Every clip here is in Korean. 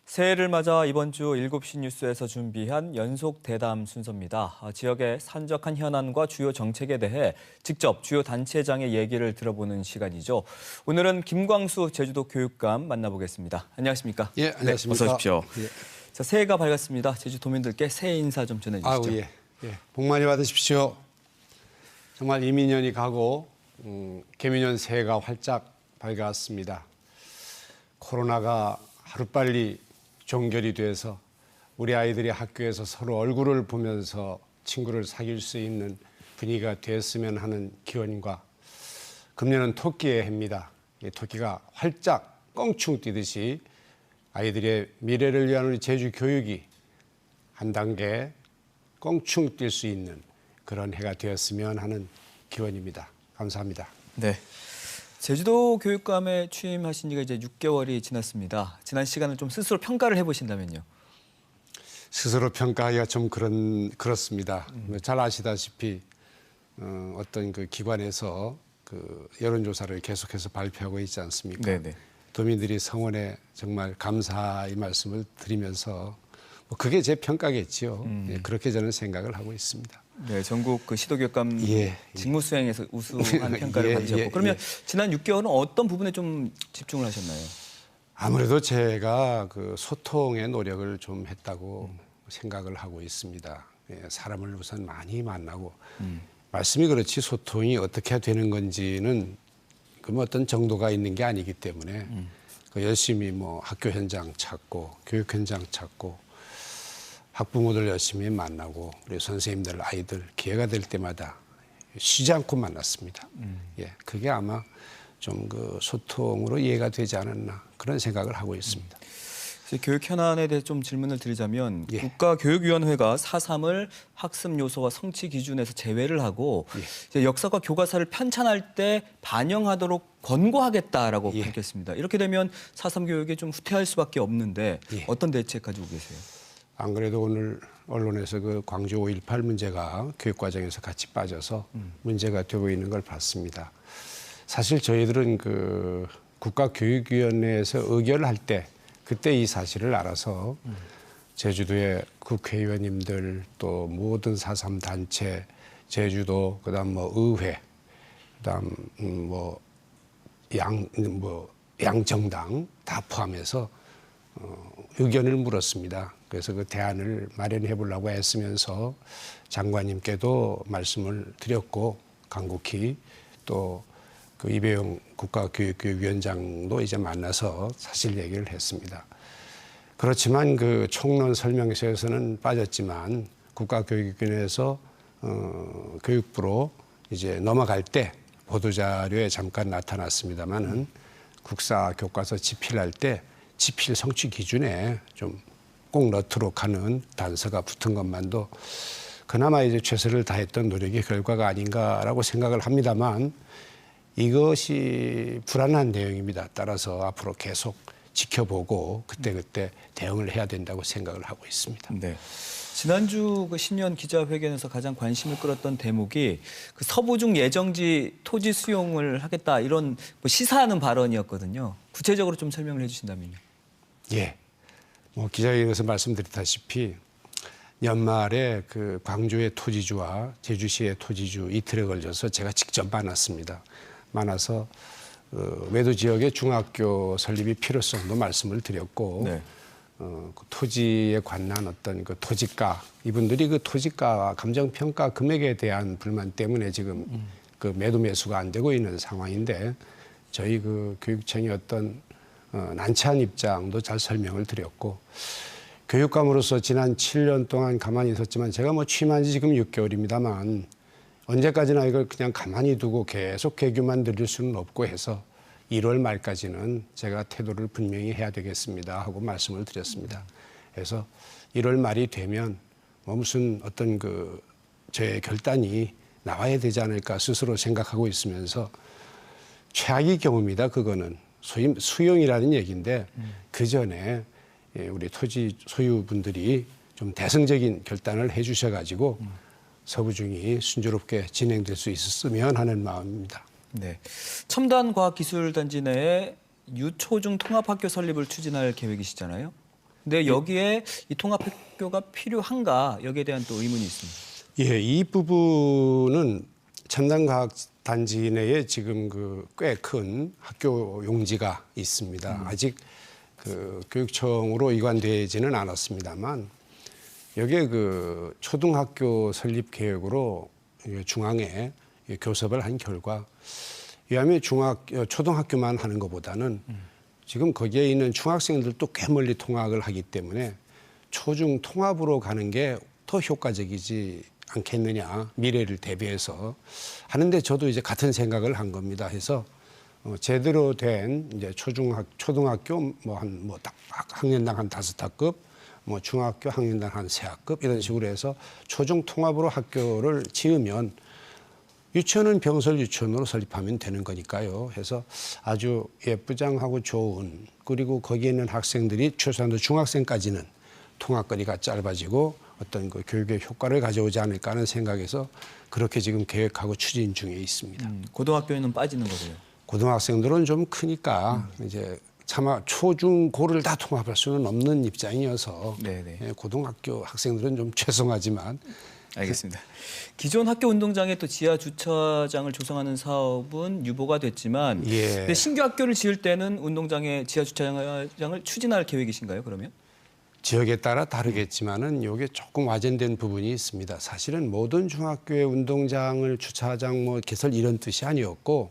새해를 맞아 이번 주 7시 뉴스에서 준비한 연속 대담 순서입니다. 지역의 산적한 현안과 주요 정책에 대해 직접 주요 단체장의 얘기를 들어보는 시간이죠. 오늘은 김광수 제주도 교육감 만나보겠습니다. 안녕하십니까? 예, 안녕하십니까? 어서 오십시오. 예. 자, 새해가 밝았습니다. 제주도민들께 새해 인사 좀 전해주시죠. 예. 복 많이 받으십시오. 정말 이민년이 가고 개민년 새해가 활짝 밝았습니다. 코로나가 하루빨리 종결이 돼서 우리 아이들이 학교에서 서로 얼굴을 보면서 친구를 사귈 수 있는 분위기가 됐으면 하는 기원과, 금년은 토끼의 해입니다. 토끼가 활짝 껑충 뛰듯이 아이들의 미래를 위한 우리 제주 교육이 한 단계 껑충 뛸 수 있는 그런 해가 되었으면 하는 기원입니다. 감사합니다. 네. 제주도 교육감에 취임하신 지가 이제 6개월이 지났습니다. 지난 시간을 좀 스스로 평가를 해보신다면요. 스스로 평가하기가 좀 그렇습니다. 잘 아시다시피 어떤 그 기관에서 그 여론조사를 계속해서 발표하고 있지 않습니까? 네네. 도민들이 성원에 정말 감사의 말씀을 드리면서 그게 제 평가겠지요. 예, 그렇게 저는 생각을 하고 있습니다. 네, 전국 그 시도교육감 예. 직무 수행에서 우수한 평가를 받으셨고, 그러면 지난 6개월은 어떤 부분에 좀 집중을 하셨나요? 아무래도 제가 그 소통의 노력을 좀 했다고 생각을 하고 있습니다. 예, 사람을 우선 많이 만나고 말씀이 그렇지 소통이 어떻게 되는 건지는 그 어떤 정도가 있는 게 아니기 때문에 그 열심히 학교 현장 찾고 교육 현장 찾고 학부모들 열심히 만나고 우리 선생님들, 아이들 기회가 될 때마다 쉬지 않고 만났습니다. 예, 그게 아마 좀 그 소통으로 이해가 되지 않았나 그런 생각을 하고 있습니다. 교육 현안에 대해 좀 질문을 드리자면, 예. 국가교육위원회가 4.3을 학습 요소와 성취 기준에서 제외를 하고 이제 역사과 교과서를 편찬할 때 반영하도록 권고하겠다라고 밝혔습니다. 이렇게 되면 4.3 교육에 좀 후퇴할 수밖에 없는데 어떤 대책 가지고 계세요? 안 그래도 오늘 언론에서 그 광주 5.18 문제가 교육과정에서 같이 빠져서 문제가 되고 있는 걸 봤습니다. 사실 저희들은 그 국가교육위원회에서 의결할 때 그때 이 사실을 알아서 제주도의 국회의원님들 또 모든 4.3 단체, 제주도, 그다음 의회, 그다음 양정당 다 포함해서 의견을 물었습니다. 그래서 그 대안을 마련해 보려고 애쓰면서 장관님께도 말씀을 드렸고, 간곡히 또 그 이배용 국가교육위원장도 이제 만나서 사실 얘기를 했습니다. 그렇지만 그 총론 설명서에서는 빠졌지만 국가교육위원회에서 교육부로 이제 넘어갈 때 보도자료에 잠깐 나타났습니다만은 국사 교과서 집필할 때 집필 성취 기준에 좀 꼭 넣도록 하는 단서가 붙은 것만도 그나마 이제 최선을 다했던 노력의 결과가 아닌가라고 생각을 합니다만, 이것이 불안한 내용입니다. 따라서 앞으로 계속 지켜보고 그때그때 대응을 해야 된다고 생각을 하고 있습니다. 네. 지난주 그 신년 기자회견에서 가장 관심을 끌었던 대목이 그 서부중 예정지 토지 수용을 하겠다, 이런 시사하는 발언이었거든요. 구체적으로 좀 설명을 해주신다면요. 예. 기자회견에서 말씀드렸다시피 연말에 그 광주의 토지주와 제주시의 토지주 이틀에 걸쳐서 제가 직접 만났습니다. 만나서 외도 지역의 중학교 설립이 필요성도 말씀을 드렸고, 그 토지에 관한 어떤 그 토지가, 이분들이 그 토지가 감정평가 금액에 대한 불만 때문에 지금 그 매도 매수가 안 되고 있는 상황인데, 저희 그 교육청이 어떤 난처한 입장도 잘 설명을 드렸고, 교육감으로서 지난 7년 동안 가만히 있었지만 제가 취임한 지 지금 6개월입니다만 언제까지나 이걸 그냥 가만히 두고 계속 개규만 늘릴 수는 없고 해서 1월 말까지는 제가 태도를 분명히 해야 되겠습니다 하고 말씀을 드렸습니다. 그래서 1월 말이 되면 무슨 어떤 그 저의 결단이 나와야 되지 않을까 스스로 생각하고 있으면서, 최악의 경우입니다. 그거는 수용이라는 얘기인데 그 전에 우리 토지 소유분들이 좀 대승적인 결단을 해 주셔가지고 서부중이 순조롭게 진행될 수 있었으면 하는 마음입니다. 네. 첨단과학기술단지 내에 유초중 통합학교 설립을 추진할 계획이시잖아요. 근데 여기에 이 통합학교가 필요한가 여기에 대한 또 의문이 있습니다. 예, 이 부분은 첨단과학단지 내에 지금 그 꽤 큰 학교 용지가 있습니다. 아직 그 교육청으로 이관되지는 않았습니다만 여기에 그 초등학교 설립 계획으로 중앙에 교섭을 한 결과 이하면 초등학교만 하는 것보다는 지금 거기에 있는 중학생들도 꽤 멀리 통학을 하기 때문에 초중 통합으로 가는 게 더 효과적이지 않겠느냐, 미래를 대비해서 하는데 저도 이제 같은 생각을 한 겁니다. 해서 제대로 된 이제 초등학교 딱 학년당 한 5학급, 중학교 학년당 한 3학급 이런 식으로 해서 초중 통합으로 학교를 지으면 유치원은 병설 유치원으로 설립하면 되는 거니까요. 해서 아주 예쁘장하고 좋은, 그리고 거기에 있는 학생들이 최소한도 중학생까지는 통학거리가 짧아지고 어떤 그 교육의 효과를 가져오지 않을까 하는 생각에서 그렇게 지금 계획하고 추진 중에 있습니다. 고등학교에는 빠지는 거고요. 고등학생들은 좀 크니까 이제 차마 초중고를 다 통합할 수는 없는 입장이어서 네네. 고등학교 학생들은 좀 죄송하지만 알겠습니다. 기존 학교 운동장에 또 지하 주차장을 조성하는 사업은 유보가 됐지만 근데 신규 학교를 지을 때는 운동장에 지하 주차장을 추진할 계획이신가요? 그러면? 지역에 따라 다르겠지만은 이게 조금 와전된 부분이 있습니다. 사실은 모든 중학교의 운동장을 주차장 개설 이런 뜻이 아니었고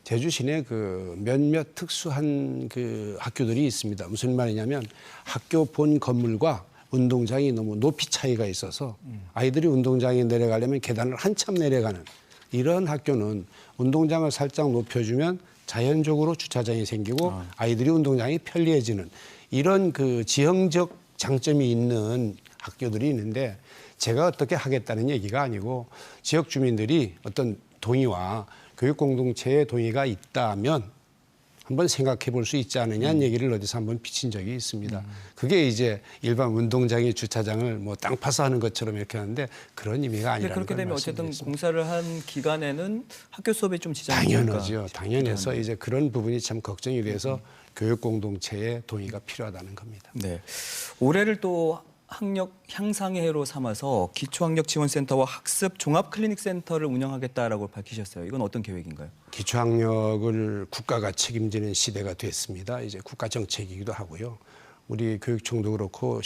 제주 시내 그 몇몇 특수한 그 학교들이 있습니다. 무슨 말이냐면 학교 본 건물과 운동장이 너무 높이 차이가 있어서 아이들이 운동장에 내려가려면 계단을 한참 내려가는 이런 학교는 운동장을 살짝 높여주면 자연적으로 주차장이 생기고 아이들이 운동장이 편리해지는 이런 그 지형적 장점이 있는 학교들이 있는데 제가 어떻게 하겠다는 얘기가 아니고 지역 주민들이 어떤 동의와 교육 공동체의 동의가 있다면 한번 생각해 볼 수 있지 않느냐는 얘기를 어디서 한번 비친 적이 있습니다. 그게 이제 일반 운동장의 주차장을 땅 파서 하는 것처럼 이렇게 하는데 그런 의미가 아니라는 걸 그렇게 되면 어쨌든 말씀드렸습니다. 공사를 한 기간에는 학교 수업에 좀 지장이 당연하죠. 당연해서 이제 그런 부분이 참 걱정이 돼서 교육 공동체의 동의가 필요하다는 겁니다. 네. 올해를 또 학력 향상의 해로 삼아서 기초학력 지원센터와 학습 종합 클리닉 센터를 운영하겠다라고 밝히셨어요. 이건 어떤 계획인가요? 기초학력을 국가가 책임지는 시대가 됐습니다. 이제 국가 정책이기도 하고요. 우리 교육청도 그렇고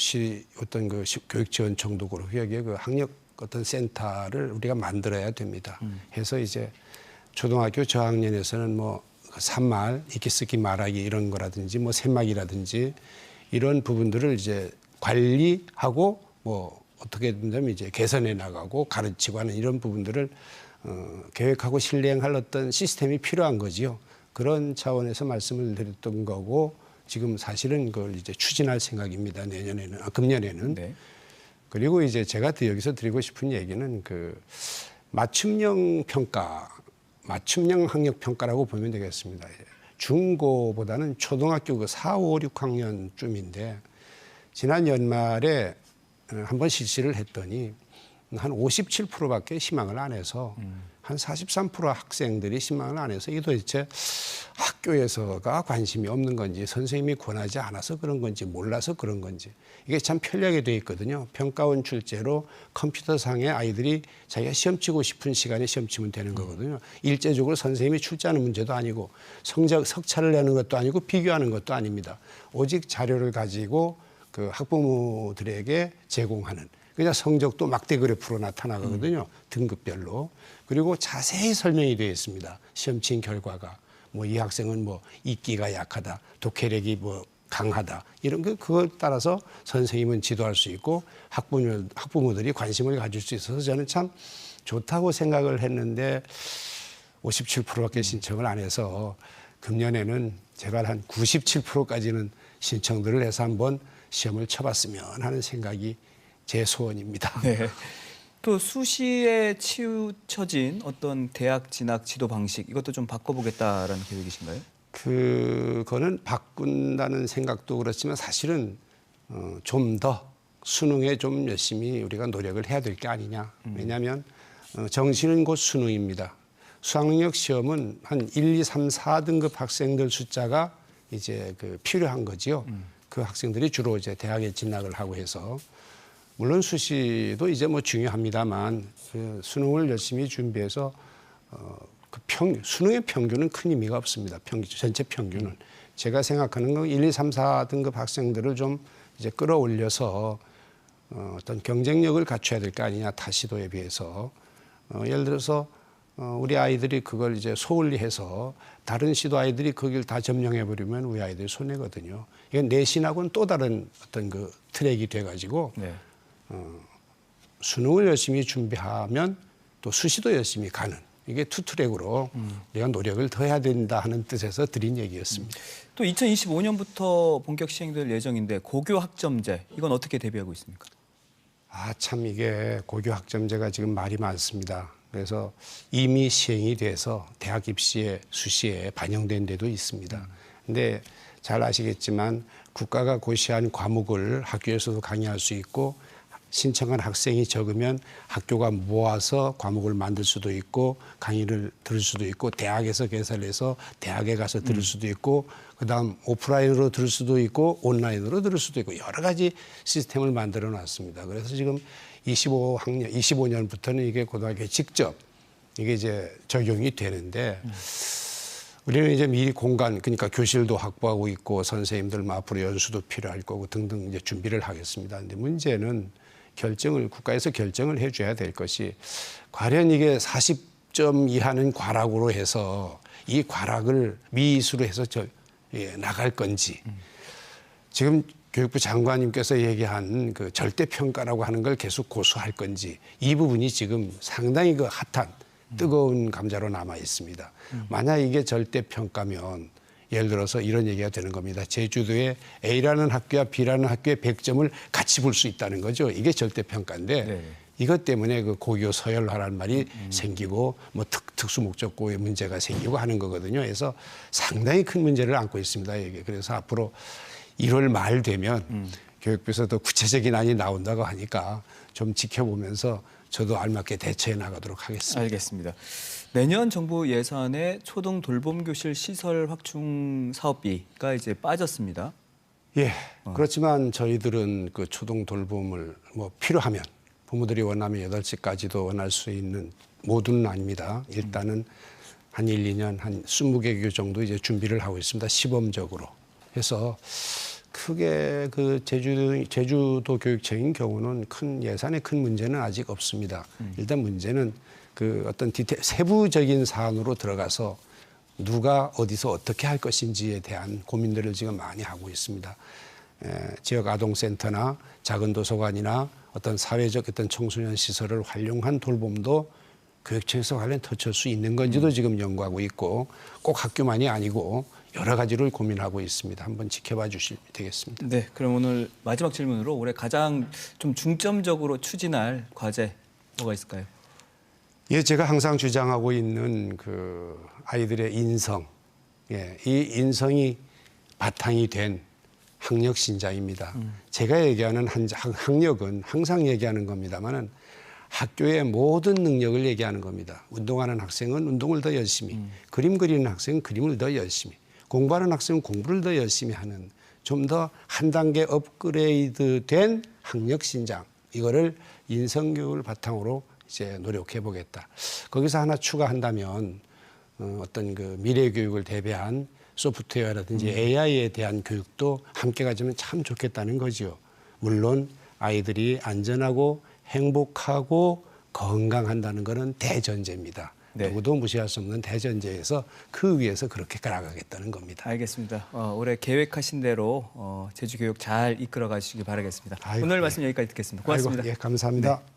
어떤 그 교육지원청도 그렇고 여기에 그 학력 어떤 센터를 우리가 만들어야 됩니다. 해서 이제 초등학교 저학년에서는 산말, 읽기 쓰기 말하기 이런 거라든지 샘막이라든지 이런 부분들을 이제 관리하고 어떻게 된다면 이제 개선해 나가고 가르치고 하는 이런 부분들을 계획하고 실행할 어떤 시스템이 필요한 거지요. 그런 차원에서 말씀을 드렸던 거고 지금 사실은 그걸 이제 추진할 생각입니다. 금년에는. 네. 그리고 이제 제가 여기서 드리고 싶은 얘기는 그 맞춤형 평가, 맞춤형 학력 평가라고 보면 되겠습니다. 중고보다는 초등학교 그 4, 5, 6학년쯤인데 지난 연말에 한번 실시를 했더니 한 57%밖에 희망을 안 해서 한 43% 학생들이 희망을 안 해서 이게 도대체 학교에서가 관심이 없는 건지 선생님이 권하지 않아서 그런 건지 몰라서 그런 건지 이게 참 편리하게 돼 있거든요. 평가원 출제로 컴퓨터상에 아이들이 자기가 시험 치고 싶은 시간에 시험 치면 되는 거거든요. 일제적으로 선생님이 출제하는 문제도 아니고 석차를 내는 것도 아니고 비교하는 것도 아닙니다. 오직 자료를 가지고 그 학부모들에게 제공하는 그냥 성적도 막대 그래프로 나타나거든요. 등급별로. 그리고 자세히 설명이 되어 있습니다. 시험 친 결과가. 이 학생은 읽기가 약하다. 독해력이 강하다. 이런 그걸 따라서 선생님은 지도할 수 있고 학부모들이 관심을 가질 수 있어서 저는 참 좋다고 생각을 했는데 57%밖에 신청을 안 해서 금년에는 제발 한 97%까지는 신청들을 해서 한번 시험을 쳐봤으면 하는 생각이 제 소원입니다. 네. 또 수시에 치우쳐진 어떤 대학 진학 지도 방식 이것도 좀 바꿔보겠다라는 계획이신가요? 그거는 바꾼다는 생각도 그렇지만 사실은 좀 더 수능에 좀 열심히 우리가 노력을 해야 될 게 아니냐. 왜냐하면 정시는 곧 수능입니다. 수학능력 시험은 한 1, 2, 3, 4등급 학생들 숫자가 이제 필요한 거지요. 그 학생들이 주로 이제 대학에 진학을 하고 해서 물론 수시도 이제 뭐 중요합니다만 그 수능을 열심히 준비해서 수능의 평균은 큰 의미가 없습니다. 전체 평균은. 제가 생각하는 건 1, 2, 3, 4등급 학생들을 좀 이제 끌어올려서 어떤 경쟁력을 갖춰야 될 거 아니냐, 타 시도에 비해서. 예를 들어서 우리 아이들이 그걸 이제 소홀히 해서 다른 시도 아이들이 거길 다 점령해버리면 우리 아이들이 손해거든요. 이건 내신하고는 또 다른 어떤 그 트랙이 돼가지고 네. 수능을 열심히 준비하면 또 수시도 열심히 가는 이게 투 트랙으로 우리가 노력을 더 해야 된다 하는 뜻에서 드린 얘기였습니다. 또 2025년부터 본격 시행될 예정인데 고교 학점제 이건 어떻게 대비하고 있습니까? 참 이게 고교 학점제가 지금 말이 많습니다. 그래서 이미 시행이 돼서 대학 입시에 수시에 반영된 데도 있습니다. 근데 잘 아시겠지만 국가가 고시한 과목을 학교에서도 강의할 수 있고 신청한 학생이 적으면 학교가 모아서 과목을 만들 수도 있고 강의를 들을 수도 있고 대학에서 개설해서 대학에 가서 들을 수도 있고 그다음 오프라인으로 들을 수도 있고 온라인으로 들을 수도 있고 여러 가지 시스템을 만들어 놨습니다. 그래서 지금 25년부터는 이게 고등학교에 직접 이게 이제 적용이 되는데 우리는 이제 미리 공간, 그러니까 교실도 확보하고 있고 선생님들 앞으로 연수도 필요할 거고 등등 이제 준비를 하겠습니다. 근데 문제는 국가에서 결정을 해줘야 될 것이 과연 이게 40점 이하는 과락으로 해서 이 과락을 미수로 해서 나갈 건지 지금 교육부 장관님께서 얘기한 그 절대평가라고 하는 걸 계속 고수할 건지 이 부분이 지금 상당히 그 핫한 뜨거운 감자로 남아 있습니다. 만약 이게 절대평가면 예를 들어서 이런 얘기가 되는 겁니다. 제주도에 A라는 학교와 B라는 학교의 100점을 같이 볼 수 있다는 거죠. 이게 절대평가인데 네. 이것 때문에 그 고교 서열화라는 말이 생기고 뭐 특수목적고의 문제가 생기고 하는 거거든요. 그래서 상당히 큰 문제를 안고 있습니다. 이게. 그래서 앞으로 1월 말 되면 교육부에서 더 구체적인 안이 나온다고 하니까 좀 지켜보면서 저도 알맞게 대처해 나가도록 하겠습니다. 알겠습니다. 내년 정부 예산에 초등 돌봄교실 시설 확충 사업비가 이제 빠졌습니다. 예. 그렇지만 저희들은 그 초등 돌봄을 뭐 필요하면 부모들이 원하면 8시까지도 원할 수 있는 모두는 아닙니다. 일단은 한 1, 2년 한 20개 교 정도 이제 준비를 하고 있습니다. 시범적으로. 해서 크게 그 제주도 교육청인 경우는 예산에 큰 문제는 아직 없습니다. 일단 문제는 그 어떤 세부적인 사안으로 들어가서 누가 어디서 어떻게 할 것인지에 대한 고민들을 지금 많이 하고 있습니다. 지역 아동센터나 작은 도서관이나 어떤 사회적 어떤 청소년 시설을 활용한 돌봄도 교육청에서 관련 터치할 수 있는 건지도 지금 연구하고 있고 꼭 학교만이 아니고 여러 가지를 고민하고 있습니다. 한번 지켜봐 주시면 되겠습니다. 네, 그럼 오늘 마지막 질문으로 올해 가장 좀 중점적으로 추진할 과제 뭐가 있을까요? 예, 제가 항상 주장하고 있는 그 아이들의 인성, 예, 이 인성이 바탕이 된 학력 신장입니다. 제가 얘기하는 학력은 항상 얘기하는 겁니다만은 학교의 모든 능력을 얘기하는 겁니다. 운동하는 학생은 운동을 더 열심히, 그림 그리는 학생은 그림을 더 열심히, 공부하는 학생은 공부를 더 열심히 하는 좀 더 한 단계 업그레이드된 학력 신장, 이거를 인성교육을 바탕으로 이제 노력해 보겠다. 거기서 하나 추가한다면 어떤 그 미래 교육을 대비한 소프트웨어라든지 AI에 대한 교육도 함께 가지면 참 좋겠다는 거죠. 물론 아이들이 안전하고 행복하고 건강한다는 것은 대전제입니다. 네. 누구도 무시할 수 없는 대전제에서 그 위에서 그렇게 나가겠다는 겁니다. 알겠습니다. 올해 계획하신 대로 제주교육 잘 이끌어 가시기 바라겠습니다. 아이고, 오늘 말씀 예. 여기까지 듣겠습니다. 고맙습니다. 아이고, 예, 감사합니다. 네.